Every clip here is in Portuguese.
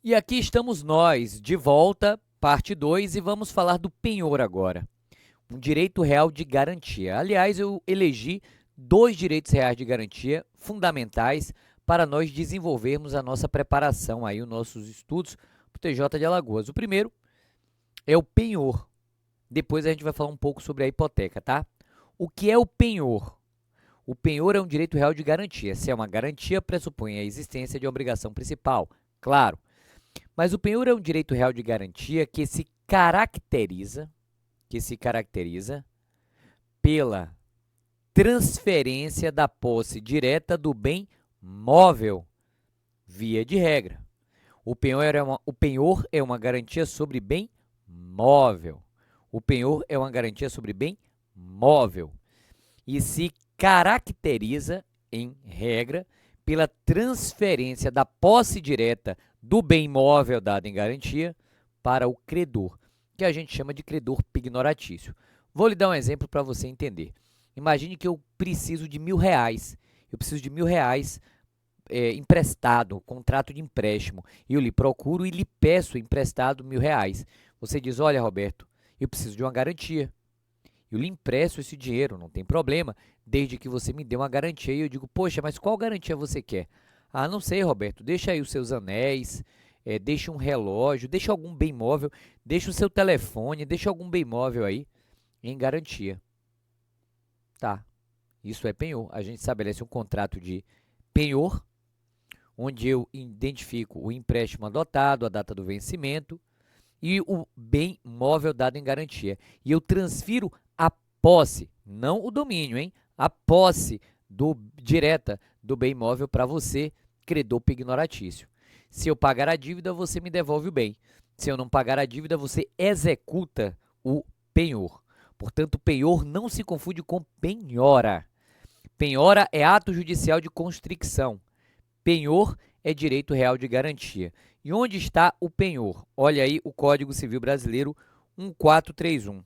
E aqui estamos nós, de volta, parte 2, e vamos falar do penhor agora. Um direito real de garantia. Aliás, eu elegi dois direitos reais de garantia fundamentais para nós desenvolvermos a nossa preparação, aí, os nossos estudos para o TJ de Alagoas. O primeiro é o penhor. Depois a gente vai falar um pouco sobre a hipoteca, tá? O que é o penhor? O penhor é um direito real de garantia. Se é uma garantia, pressupõe a existência de uma obrigação principal, claro. Mas o penhor é um direito real de garantia que se caracteriza pela transferência da posse direta do bem móvel, via de regra. O penhor é uma garantia sobre bem móvel. O penhor é uma garantia sobre bem móvel e se caracteriza, em regra, pela transferência da posse direta do bem móvel dado em garantia para o credor, que a gente chama de credor pignoratício. Vou lhe dar um exemplo para você entender. Imagine que eu preciso de R$ 1.000. Eu preciso de R$ 1.000 emprestado, contrato de empréstimo. Eu lhe procuro e lhe peço emprestado R$ 1.000. Você diz, olha, Roberto, eu preciso de uma garantia. Eu lhe empresto esse dinheiro, não tem problema, desde que você me dê uma garantia. E eu digo, poxa, mas qual garantia você quer? Ah, não sei, Roberto, deixa aí os seus anéis, deixa um relógio, deixa algum bem móvel, deixa o seu telefone, deixa algum bem móvel aí em garantia. Tá, isso é penhor. A gente estabelece um contrato de penhor, onde eu identifico o empréstimo adotado, a data do vencimento e o bem móvel dado em garantia. E eu transfiro a posse, não o domínio, hein? A posse direta do bem móvel para você, credor pignoratício. Se eu pagar a dívida, você me devolve o bem. Se eu não pagar a dívida, você executa o penhor. Portanto, penhor não se confunde com penhora. Penhora é ato judicial de constricção. Penhor é direito real de garantia. E onde está o penhor? Olha aí o Código Civil Brasileiro 1431.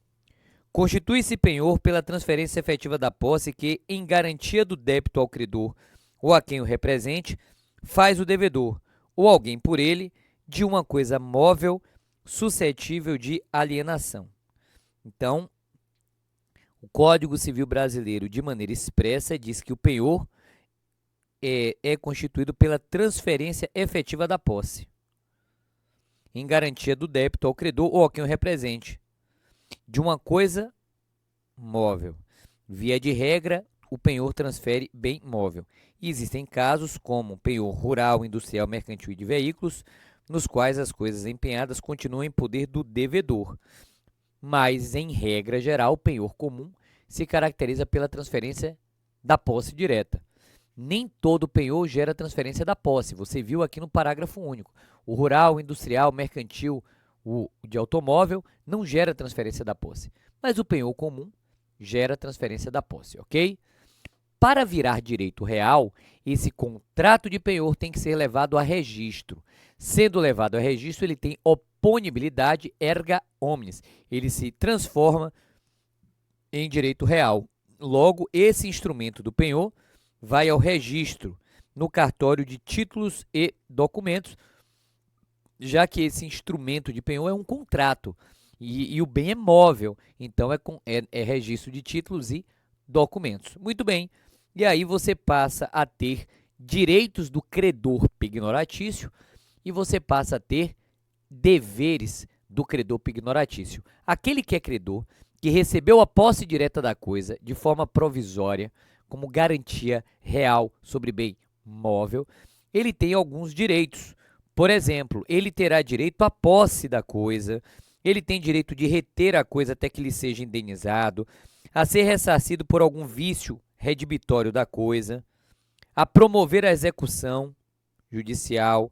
Constitui-se penhor pela transferência efetiva da posse que, em garantia do débito ao credor ou a quem o represente, faz o devedor, ou alguém por ele, de uma coisa móvel suscetível de alienação. Então, o Código Civil Brasileiro, de maneira expressa, diz que o penhor é constituído pela transferência efetiva da posse, em garantia do débito ao credor ou a quem o represente, de uma coisa móvel. Via de regra, o penhor transfere bem móvel. E existem casos como penhor rural, industrial, mercantil e de veículos, nos quais as coisas empenhadas continuam em poder do devedor. Mas, em regra geral, o penhor comum se caracteriza pela transferência da posse direta. Nem todo penhor gera transferência da posse. Você viu aqui no parágrafo único. O rural, o industrial, o mercantil, o de automóvel não gera transferência da posse. Mas o penhor comum gera transferência da posse, ok? Para virar direito real, esse contrato de penhor tem que ser levado a registro. Sendo levado a registro, ele tem oponibilidade erga omnes. Ele se transforma em direito real. Logo, esse instrumento do penhor vai ao registro no cartório de títulos e documentos, já que esse instrumento de penhor é um contrato e o bem é móvel, então é registro de títulos e documentos. Muito bem, e aí você passa a ter direitos do credor pignoratício e você passa a ter deveres do credor pignoratício. Aquele que é credor, que recebeu a posse direta da coisa de forma provisória, como garantia real sobre bem móvel, ele tem alguns direitos. Por exemplo, ele terá direito à posse da coisa, ele tem direito de reter a coisa até que lhe seja indenizado, a ser ressarcido por algum vício redibitório da coisa, a promover a execução judicial,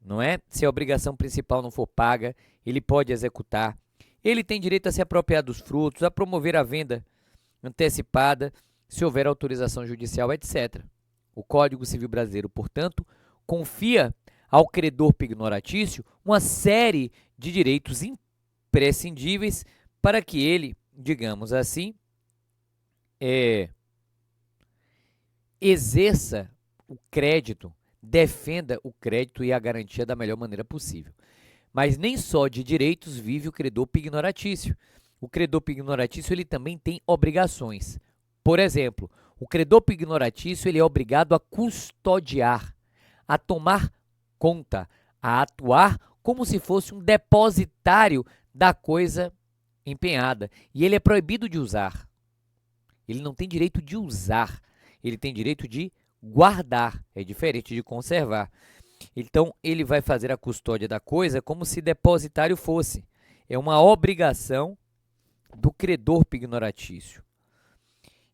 não é? Se a obrigação principal não for paga, ele pode executar. Ele tem direito a se apropriar dos frutos, a promover a venda antecipada, se houver autorização judicial, etc. O Código Civil Brasileiro, portanto, confia ao credor pignoratício uma série de direitos imprescindíveis para que ele, digamos assim, exerça o crédito defenda o crédito e a garantia da melhor maneira possível. Mas nem só de direitos vive o credor pignoratício. O credor pignoratício ele também tem obrigações. Por exemplo, o credor pignoratício ele é obrigado a custodiar, a tomar conta, a atuar como se fosse um depositário da coisa empenhada. E ele é proibido de usar. Ele não tem direito de usar, ele tem direito de guardar, é diferente de conservar. Então, ele vai fazer a custódia da coisa como se depositário fosse. É uma obrigação do credor pignoratício.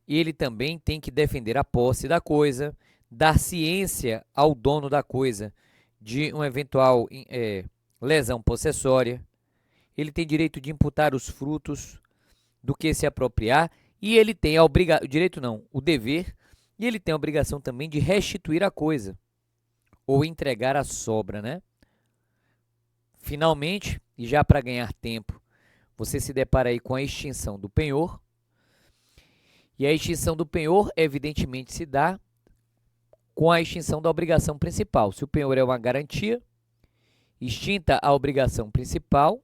Ele também tem que defender a posse da coisa, dar ciência ao dono da coisa de uma eventual lesão possessória. Ele tem direito de imputar os frutos do que se apropriar e ele tem a o dever, e ele tem a obrigação também de restituir a coisa ou entregar a sobra, né? Finalmente, e já para ganhar tempo, você se depara aí com a extinção do penhor. E a extinção do penhor, evidentemente, se dá com a extinção da obrigação principal. Se o penhor é uma garantia, extinta a obrigação principal,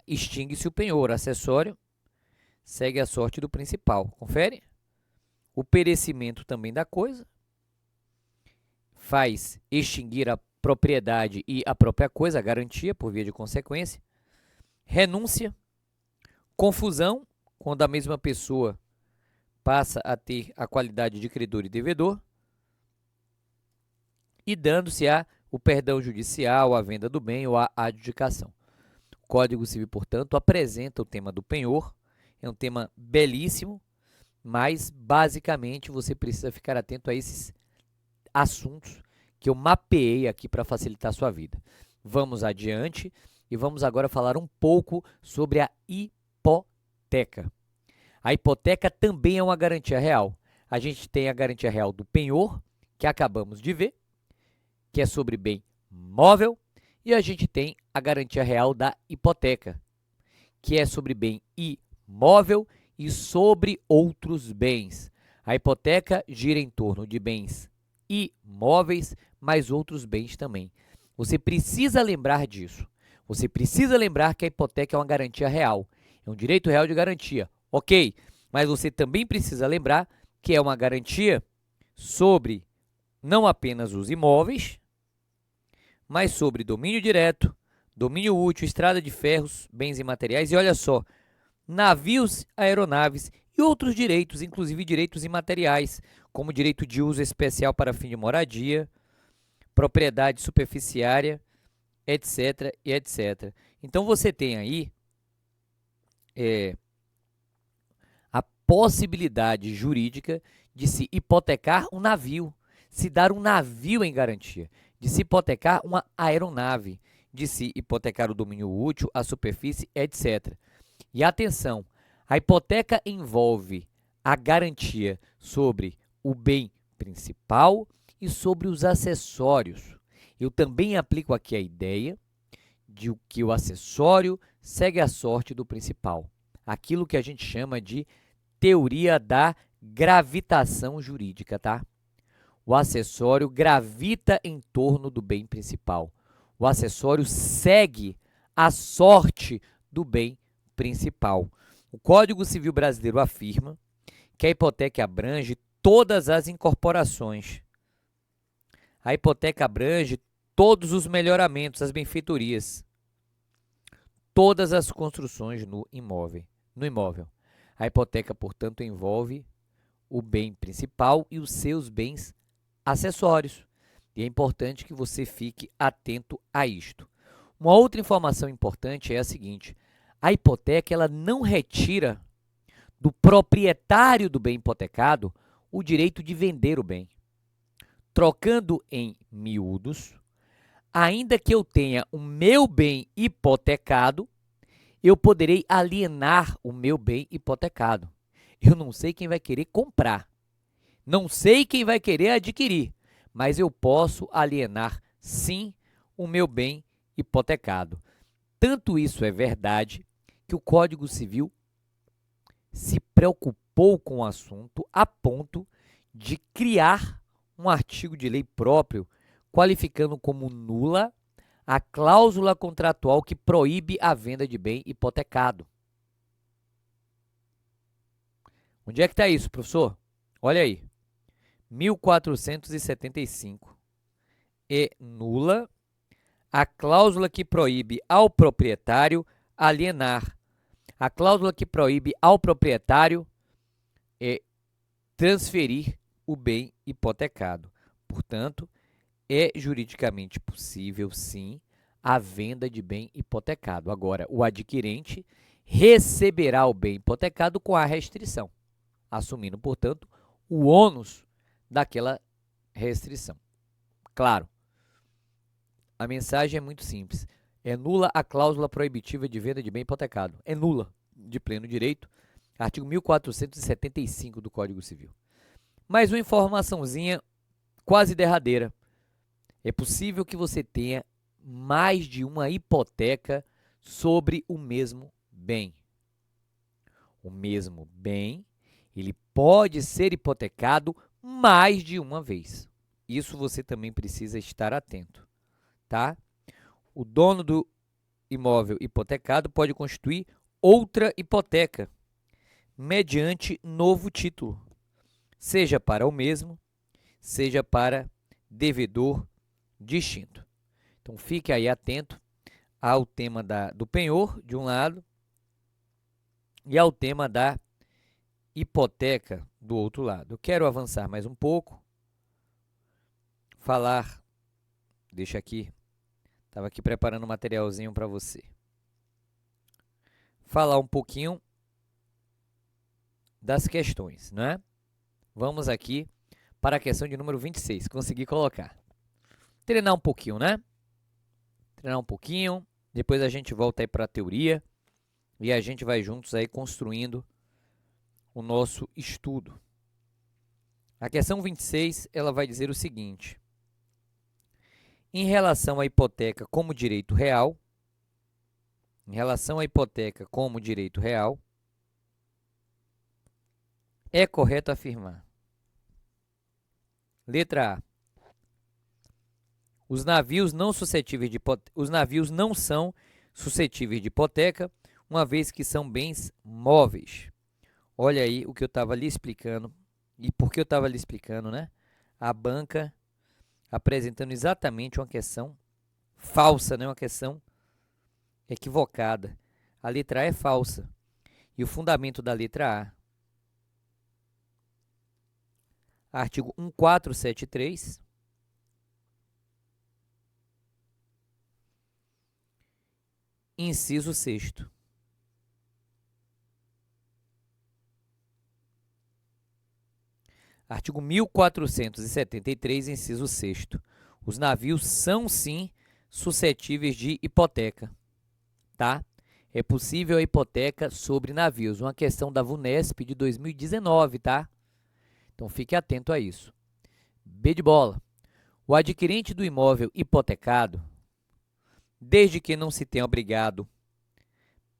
extingue-se o penhor acessório, segue a sorte do principal. Confere? O perecimento também da coisa faz extinguir a propriedade e a própria coisa, a garantia, por via de consequência. Renúncia, confusão, quando a mesma pessoa passa a ter a qualidade de credor e devedor, e dando-se o perdão judicial, a venda do bem ou a adjudicação. O Código Civil, portanto, apresenta o tema do penhor, é um tema belíssimo, mas basicamente você precisa ficar atento a esses assuntos que eu mapeei aqui para facilitar a sua vida. Vamos adiante e vamos agora falar um pouco sobre a hipoteca. A hipoteca também é uma garantia real. A gente tem a garantia real do penhor, que acabamos de ver, que é sobre bem móvel, e a gente tem a garantia real da hipoteca, que é sobre bem imóvel e sobre outros bens. A hipoteca gira em torno de bens imóveis, mas outros bens também. Você precisa lembrar disso. Você precisa lembrar que a hipoteca é uma garantia real. É um direito real de garantia. Ok, mas você também precisa lembrar que é uma garantia sobre não apenas os imóveis, mas sobre domínio direto, domínio útil, estrada de ferros, bens e materiais. E olha só, navios, aeronaves e outros direitos, inclusive direitos imateriais, como direito de uso especial para fim de moradia, propriedade superficiária, etc. e etc. Então, você tem aí a possibilidade jurídica de se hipotecar um navio, se dar um navio em garantia, de se hipotecar uma aeronave, de se hipotecar o domínio útil, a superfície, etc. E atenção, a hipoteca envolve a garantia sobre o bem principal e sobre os acessórios. Eu também aplico aqui a ideia de que o acessório segue a sorte do principal. Aquilo que a gente chama de teoria da gravitação jurídica, tá? O acessório gravita em torno do bem principal. O acessório segue a sorte do bem principal. O Código Civil Brasileiro afirma que a hipoteca abrange todas as incorporações. A hipoteca abrange todos os melhoramentos, as benfeitorias, todas as construções no imóvel. A hipoteca, portanto, envolve o bem principal e os seus bens acessórios. E é importante que você fique atento a isto. Uma outra informação importante é a seguinte: a hipoteca ela não retira do proprietário do bem hipotecado o direito de vender o bem. Trocando em miúdos, ainda que eu tenha o meu bem hipotecado, eu poderei alienar o meu bem hipotecado. Eu não sei quem vai querer comprar, não sei quem vai querer adquirir, mas eu posso alienar, sim, o meu bem hipotecado. Tanto isso é verdade que o Código Civil se preocupou com o assunto a ponto de criar um artigo de lei próprio qualificando como nula a cláusula contratual que proíbe a venda de bem hipotecado. Onde é que está isso, professor? Olha aí. 1475. É nula a cláusula que proíbe ao proprietário alienar. A cláusula que proíbe ao proprietário transferir o bem hipotecado. Portanto, é juridicamente possível, sim, a venda de bem hipotecado. Agora, o adquirente receberá o bem hipotecado com a restrição, assumindo, portanto, o ônus daquela restrição. Claro, a mensagem é muito simples. É nula a cláusula proibitiva de venda de bem hipotecado. É nula, de pleno direito. Artigo 1475 do Código Civil. Mais uma informaçãozinha quase derradeira. É possível que você tenha mais de uma hipoteca sobre o mesmo bem. O mesmo bem, ele pode ser hipotecado mais de uma vez. Isso você também precisa estar atento, tá? O dono do imóvel hipotecado pode constituir outra hipoteca mediante novo título, seja para o mesmo, seja para devedor distinto. Então, fique aí atento ao tema do penhor, de um lado, e ao tema da hipoteca, do outro lado. Eu quero avançar mais um pouco, deixa aqui, estava aqui preparando um materialzinho para você. Falar um pouquinho das questões, né? Vamos aqui para a questão de número 26, consegui colocar. Treinar um pouquinho, né? Treinar um pouquinho, depois a gente volta aí para a teoria e a gente vai juntos aí construindo o nosso estudo. A questão 26, ela vai dizer o seguinte: em relação à hipoteca como direito real, é correto afirmar. Letra A. Os navios não são suscetíveis de hipoteca, uma vez que são bens móveis. Olha aí o que eu estava lhe explicando. E por que eu estava lhe explicando, né? A banca apresentando exatamente uma questão falsa, né? Uma questão equivocada. A letra A é falsa. E o fundamento da letra A, artigo 1473, inciso 6º. Artigo 1473, inciso 6º. Os navios são, sim, suscetíveis de hipoteca, tá? É possível a hipoteca sobre navios, uma questão da VUNESP de 2019, tá? Então, fique atento a isso. B de bola. O adquirente do imóvel hipotecado, desde que não se tenha obrigado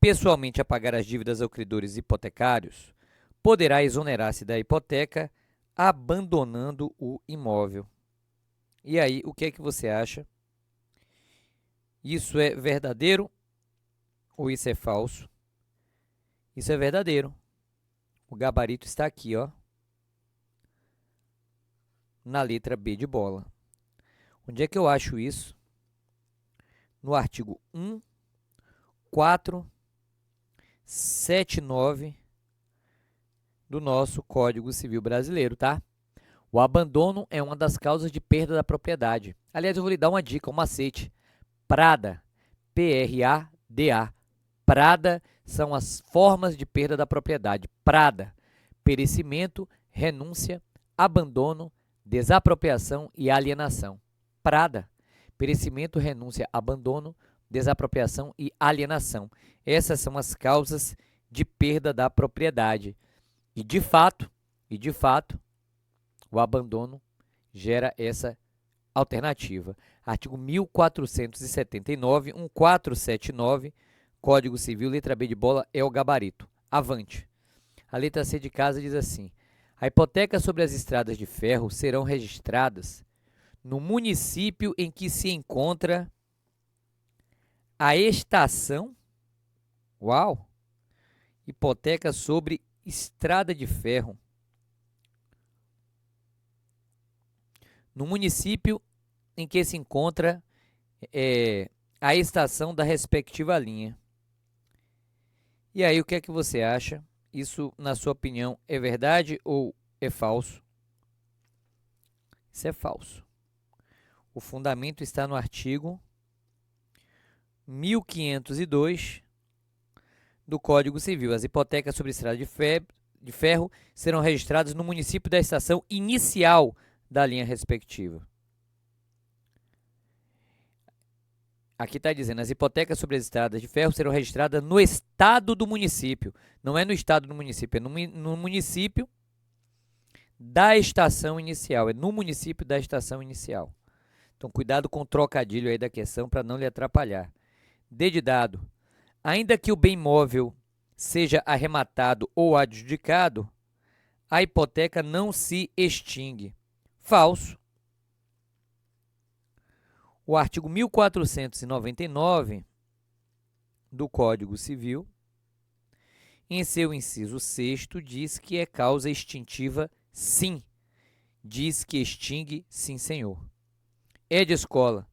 pessoalmente a pagar as dívidas aos credores hipotecários, poderá exonerar-se da hipoteca abandonando o imóvel. E aí, o que é que você acha? Isso é verdadeiro ou isso é falso? Isso é verdadeiro. O gabarito está aqui, ó, na letra B de bola. Onde é que eu acho isso? No artigo 1479 do nosso Código Civil Brasileiro, tá? O abandono é uma das causas de perda da propriedade. Aliás, eu vou lhe dar uma dica, um macete. PRADA, P-R-A-D-A. PRADA são as formas de perda da propriedade. PRADA, perecimento, renúncia, abandono, desapropriação e alienação. PRADA, perecimento, renúncia, abandono, desapropriação e alienação. Essas são as causas de perda da propriedade. E de fato, o abandono gera essa alternativa. Artigo 1479, 1479, Código Civil, letra B de bola, é o gabarito. Avante. A letra C de casa diz assim: A hipoteca sobre as estradas de ferro serão registradas no município em que se encontra a estação. Uau! Hipoteca sobre estrada de ferro. No município em que se encontra a estação da respectiva linha. E aí, o que é que você acha? Isso, na sua opinião, é verdade ou é falso? Isso é falso. O fundamento está no artigo 1502 do Código Civil. As hipotecas sobre estrada de ferro serão registradas no município da estação inicial da linha respectiva. Aqui está dizendo, as hipotecas sobre as estradas de ferro serão registradas no estado do município. Não é no estado do município, é no município da estação inicial. É no município da estação inicial. Então, cuidado com o trocadilho aí da questão para não lhe atrapalhar. D de dado. Ainda que o bem imóvel seja arrematado ou adjudicado, a hipoteca não se extingue. Falso. O artigo 1499 do Código Civil, em seu inciso 6º, diz que é causa extintiva, sim. Diz que extingue, sim, senhor. É de escola.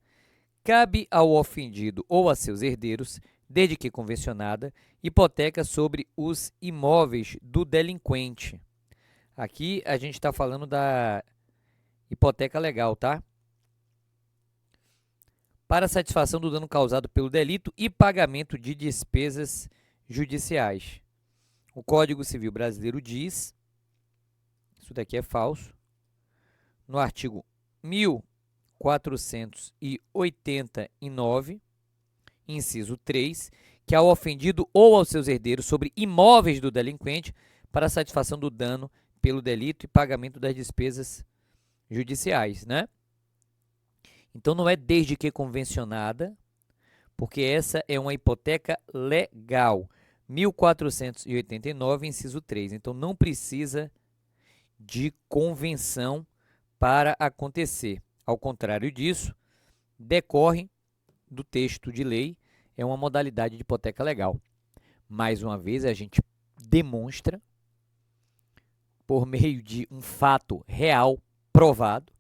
Cabe ao ofendido ou a seus herdeiros, desde que convencionada, hipoteca sobre os imóveis do delinquente. Aqui a gente está falando da hipoteca legal, tá? Para satisfação do dano causado pelo delito e pagamento de despesas judiciais. O Código Civil Brasileiro diz, isso daqui é falso, no artigo 1489, inciso 3, que ao ofendido ou aos seus herdeiros sobre imóveis do delinquente para satisfação do dano pelo delito e pagamento das despesas judiciais, né? Então, não é desde que convencionada, porque essa é uma hipoteca legal. 1489, inciso 3. Então, não precisa de convenção para acontecer. Ao contrário disso, decorre do texto de lei, é uma modalidade de hipoteca legal. Mais uma vez, a gente demonstra, por meio de um fato real, provado,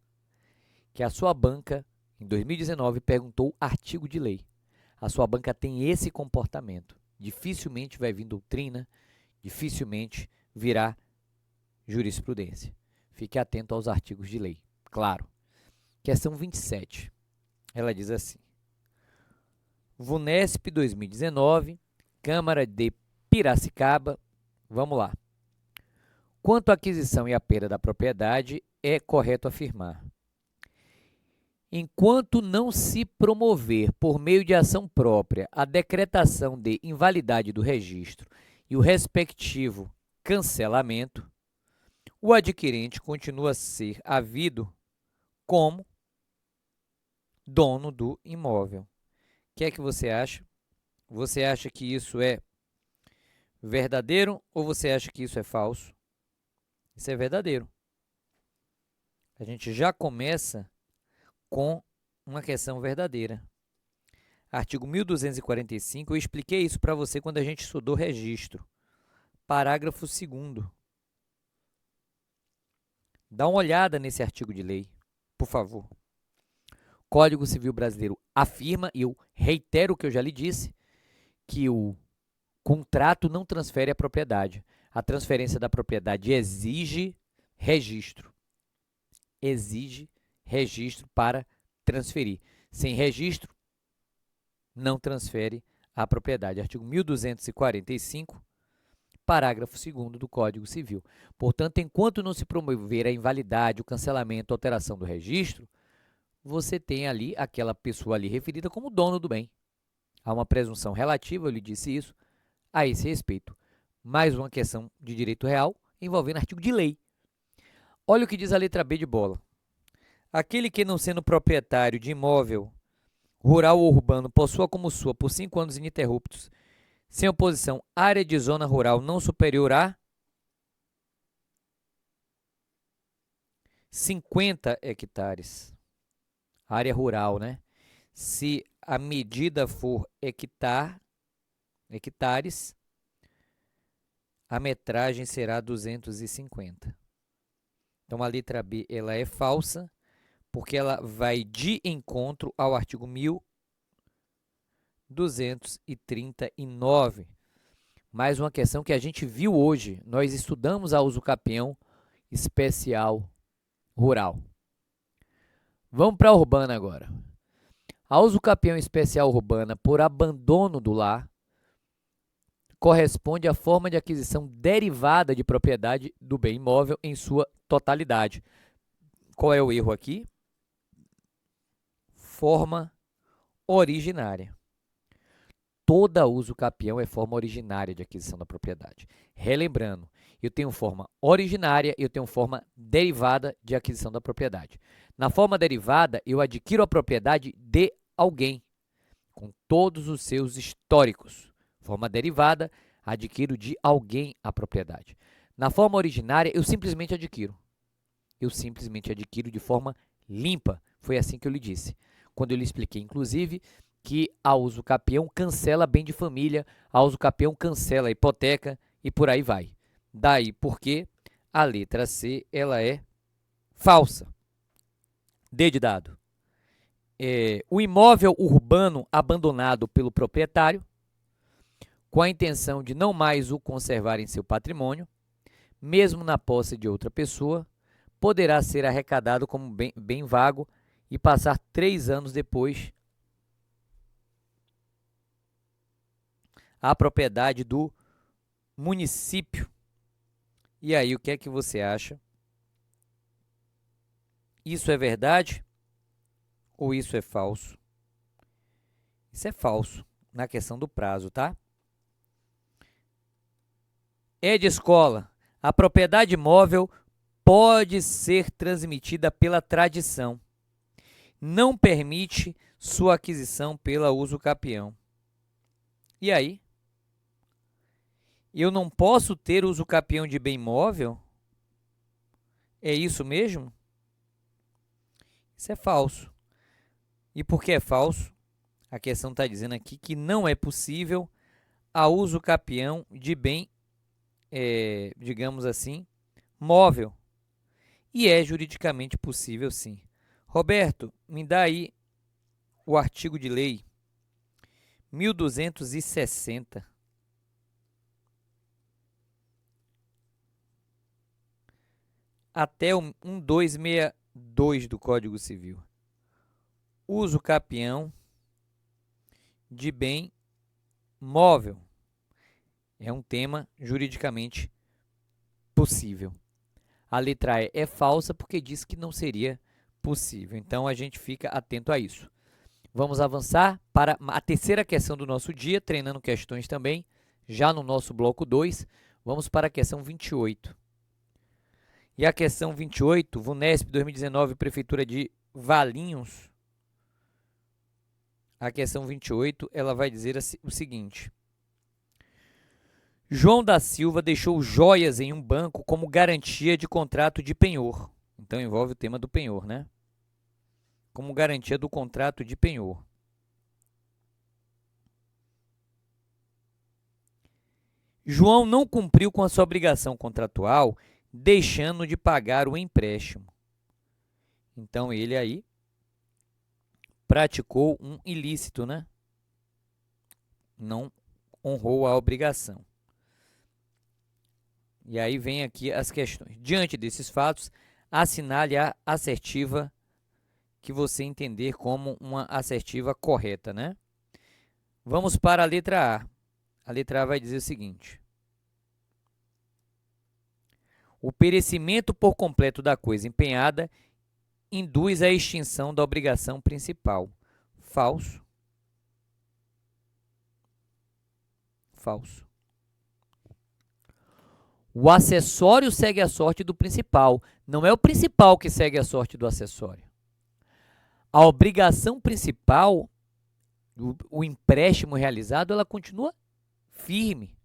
que a sua banca, em 2019, perguntou artigo de lei. A sua banca tem esse comportamento. Dificilmente vai vir doutrina, dificilmente virá jurisprudência. Fique atento aos artigos de lei. Claro. Questão 27. Ela diz assim. VUNESP 2019, Câmara de Piracicaba. Vamos lá. Quanto à aquisição e à perda da propriedade, é correto afirmar: enquanto não se promover, por meio de ação própria, a decretação de invalidade do registro e o respectivo cancelamento, o adquirente continua a ser havido como dono do imóvel. O que é que você acha? Você acha que isso é verdadeiro ou você acha que isso é falso? Isso é verdadeiro. A gente já começa com uma questão verdadeira. Artigo 1245, eu expliquei isso para você quando a gente estudou registro. Parágrafo 2º. Dá uma olhada nesse artigo de lei, por favor. Código Civil Brasileiro afirma, e eu reitero o que eu já lhe disse, que o contrato não transfere a propriedade. A transferência da propriedade exige registro. Exige registro para transferir. Sem registro, não transfere a propriedade. Artigo 1245, parágrafo 2º do Código Civil. Portanto, enquanto não se promover a invalidade, o cancelamento, a alteração do registro, você tem ali aquela pessoa ali referida como dono do bem. Há uma presunção relativa, eu lhe disse isso, a esse respeito. Mais uma questão de direito real envolvendo artigo de lei. Olha o que diz a letra B de bola. Aquele que, não sendo proprietário de imóvel rural ou urbano, possua como sua por 5 anos ininterruptos, sem oposição, área de zona rural não superior a 50 hectares. Área rural, né? Se a medida for hectares, a metragem será 250. Então, a letra B ela é falsa, porque ela vai de encontro ao artigo 1239. Mais uma questão que a gente viu hoje. Nós estudamos a usucapião especial rural. Vamos para a urbana agora. A usucapião especial urbana por abandono do lar corresponde à forma de aquisição derivada de propriedade do bem imóvel em sua totalidade. Qual é o erro aqui? Forma originária. Toda usucapião é forma originária de aquisição da propriedade. Relembrando, eu tenho forma originária e eu tenho forma derivada de aquisição da propriedade. Na forma derivada, eu adquiro a propriedade de alguém, com todos os seus históricos. Forma derivada, adquiro de alguém a propriedade. Na forma originária, eu simplesmente adquiro. Eu simplesmente adquiro de forma limpa. Foi assim que eu lhe disse. Quando eu lhe expliquei, inclusive, que a usucapião cancela bem de família, a usucapião cancela a hipoteca e por aí vai. Daí porque a letra C ela é falsa. D de dado. O imóvel urbano abandonado pelo proprietário, com a intenção de não mais o conservar em seu patrimônio, mesmo na posse de outra pessoa, poderá ser arrecadado como bem vago e passar 3 anos depois a propriedade do município. E aí, o que é que você acha? Isso é verdade ou isso é falso? Isso é falso na questão do prazo, tá? É de escola. A propriedade imóvel pode ser transmitida pela tradição. Não permite sua aquisição pela usucapião. E aí? Eu não posso ter usucapião de bem imóvel? É isso mesmo? Isso é falso. E por que é falso? A questão está dizendo aqui que não é possível a usucapião de bem, digamos assim, móvel. E é juridicamente possível, sim. Roberto, me dá aí o artigo de lei 1260. Até o 1262 do Código Civil. Usucapião de bem móvel. É um tema juridicamente possível. A letra E é falsa porque diz que não seria possível. Então, a gente fica atento a isso. Vamos avançar para a terceira questão do nosso dia, treinando questões também, já no nosso bloco 2. Vamos para a questão 28. E a questão 28, VUNESP 2019, Prefeitura de Valinhos. A questão 28, ela vai dizer o seguinte. João da Silva deixou joias em um banco como garantia de contrato de penhor. Então, envolve o tema do penhor, né? Como garantia do contrato de penhor. João não cumpriu com a sua obrigação contratual, deixando de pagar o empréstimo. Então, ele aí praticou um ilícito, né? Não honrou a obrigação. E aí vem aqui as questões. Diante desses fatos, assinale a assertiva que você entender como uma assertiva correta, né? Vamos para a letra A. A letra A vai dizer o seguinte. O perecimento por completo da coisa empenhada induz à extinção da obrigação principal. Falso. Falso. O acessório segue a sorte do principal. Não é o principal que segue a sorte do acessório. A obrigação principal, o empréstimo realizado, ela continua firme.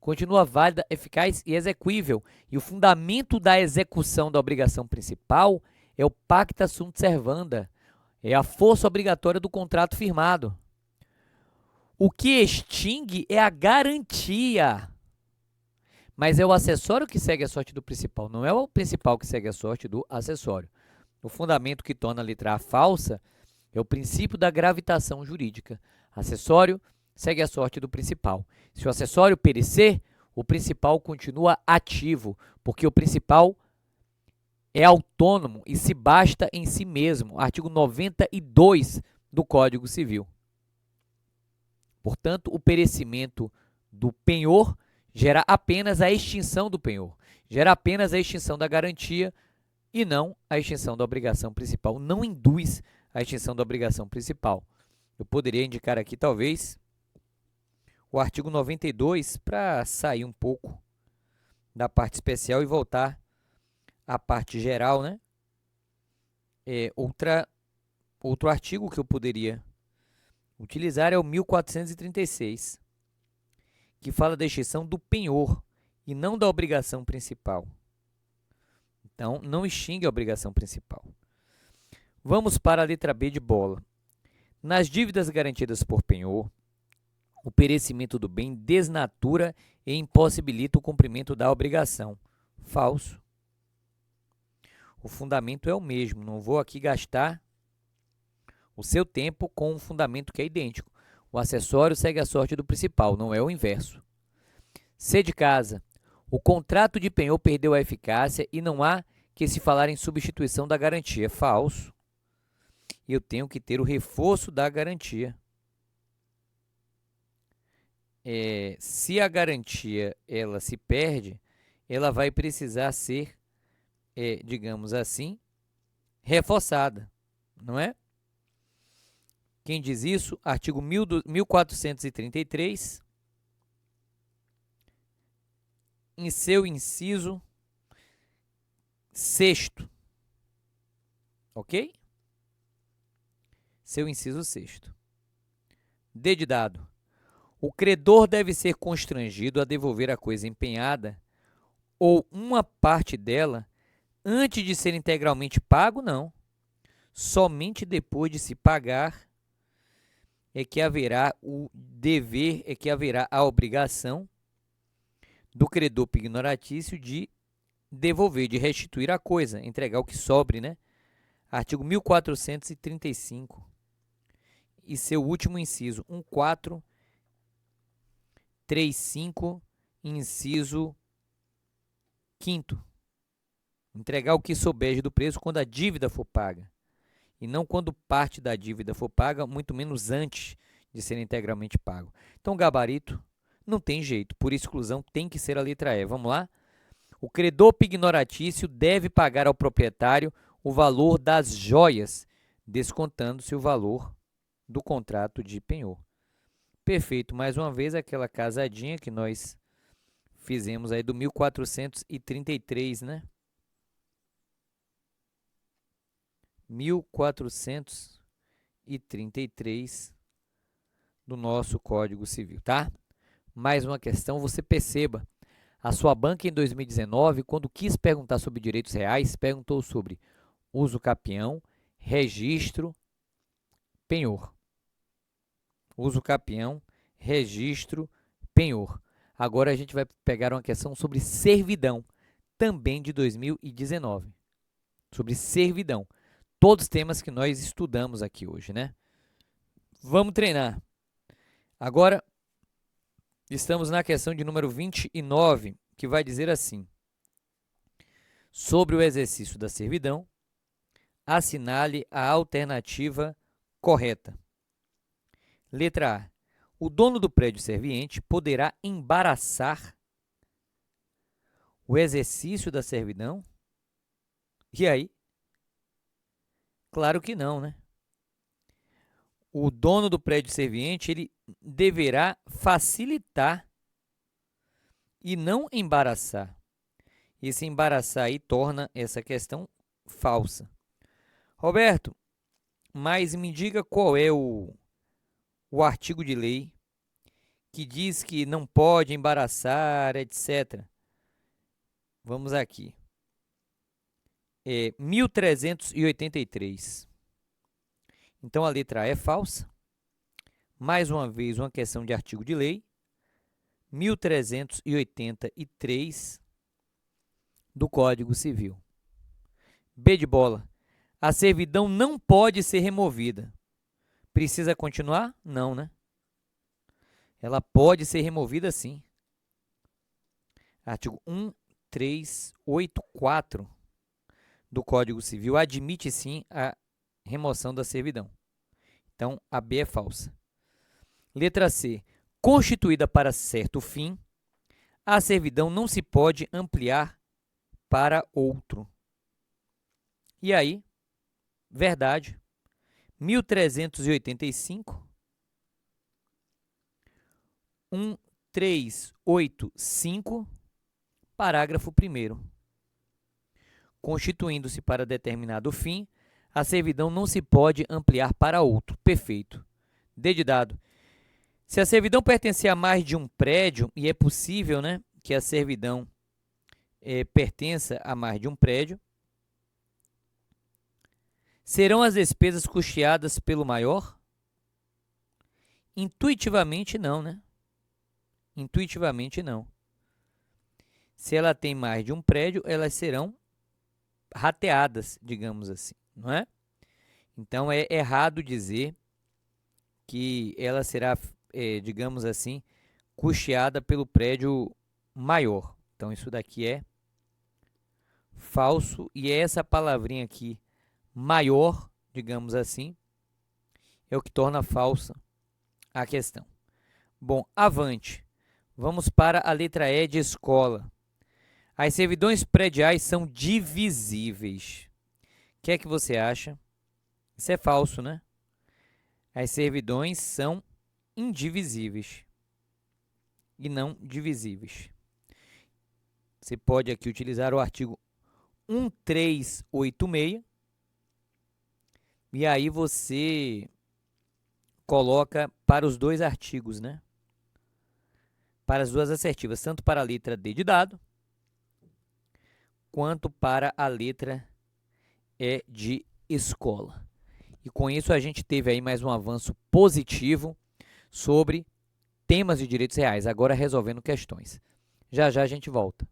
continua válida, eficaz e exequível. E o fundamento da execução da obrigação principal é o pacta sunt servanda, é a força obrigatória do contrato firmado. O que extingue é a garantia. Mas é o acessório que segue a sorte do principal, não é o principal que segue a sorte do acessório. O fundamento que torna a letra A falsa é o princípio da gravitação jurídica. Acessório segue a sorte do principal. Se o acessório perecer, o principal continua ativo, porque o principal é autônomo e se basta em si mesmo. Artigo 92 do Código Civil. Portanto, o perecimento do penhor gera apenas a extinção do penhor, gera apenas a extinção da garantia e não a extinção da obrigação principal. Não induz a extinção da obrigação principal. Eu poderia indicar aqui, talvez, o artigo 92 para sair um pouco da parte especial e voltar à parte geral, né? Outro artigo que eu poderia utilizar é o 1436, que fala da extinção do penhor e não da obrigação principal. Então, não extingue a obrigação principal. Vamos para a letra B de bola. Nas dívidas garantidas por penhor, o perecimento do bem desnatura e impossibilita o cumprimento da obrigação. Falso. O fundamento é o mesmo, não vou aqui gastar o seu tempo com um fundamento que é idêntico. O acessório segue a sorte do principal, não é o inverso. C de casa. O contrato de penhor perdeu a eficácia e não há que se falar em substituição da garantia. Falso. Eu tenho que ter o reforço da garantia. Se a garantia ela se perde, ela vai precisar ser, digamos assim, reforçada, não é? Quem diz isso? Artigo 1433, em seu inciso 6º, ok? Seu inciso 6º. D de dado. O credor deve ser constrangido a devolver a coisa empenhada ou uma parte dela antes de ser integralmente pago, não. Somente depois de se pagar é que haverá o dever, é que haverá a obrigação do credor pignoratício de devolver, de restituir a coisa, entregar o que sobre, né? Artigo 1435 e seu último inciso, 1435, inciso 5º. Entregar o que souber do preço quando a dívida for paga, e não quando parte da dívida for paga, muito menos antes de ser integralmente pago. Então, gabarito não tem jeito, por exclusão tem que ser a letra E. Vamos lá? O credor pignoratício deve pagar ao proprietário o valor das joias, descontando-se o valor do contrato de penhor. Perfeito. Mais uma vez, aquela casadinha que nós fizemos aí do 1433, né? 1433 do nosso Código Civil, tá? Mais uma questão, você perceba, a sua banca em 2019, quando quis perguntar sobre direitos reais, perguntou sobre uso capião, registro, penhor. Uso capião, registro, penhor. Agora a gente vai pegar uma questão sobre servidão, também de 2019. Sobre servidão. Todos os temas que nós estudamos aqui hoje, né? Vamos treinar. Agora, estamos na questão de número 29, que vai dizer assim: sobre o exercício da servidão, assinale a alternativa correta. Letra A. O dono do prédio serviente poderá embaraçar o exercício da servidão? E aí? Claro que não, né? O dono do prédio serviente, ele deverá facilitar e não embaraçar. Esse embaraçar aí torna essa questão falsa. Roberto, mas me diga qual é o artigo de lei que diz que não pode embaraçar, etc. Vamos aqui. 1383. Então, a letra A é falsa. Mais uma vez, uma questão de artigo de lei. 1383 do Código Civil. B de bola. A servidão não pode ser removida. Precisa continuar? Não, né? Ela pode ser removida sim. Artigo 1384 do Código Civil admite sim a remoção da servidão. Então, a B é falsa. Letra C. Constituída para certo fim, a servidão não se pode ampliar para outro. E aí, verdade. 1385, 1385, parágrafo 1º. Constituindo-se para determinado fim, a servidão não se pode ampliar para outro. Perfeito. D de dado. Se a servidão pertencer a mais de um prédio, e é possível, né, que a servidão pertença a mais de um prédio, serão as despesas custeadas pelo maior? Intuitivamente não, né? Intuitivamente não. Se ela tem mais de um prédio, elas serão rateadas, digamos assim, não é? Então, é errado dizer que ela será, digamos assim, custeada pelo prédio maior. Então, isso daqui é falso. E essa palavrinha aqui, maior, digamos assim, é o que torna falsa a questão. Bom, avante. Vamos para a letra E de escola. As servidões prediais são divisíveis. O que é que você acha? Isso é falso, né? As servidões são indivisíveis e não divisíveis. Você pode aqui utilizar o artigo 1386 e aí você coloca para os dois artigos, né? Para as duas assertivas, tanto para a letra D de dado, quanto para a letra E de escola. E com isso a gente teve aí mais um avanço positivo sobre temas de direitos reais, agora resolvendo questões. Já já a gente volta.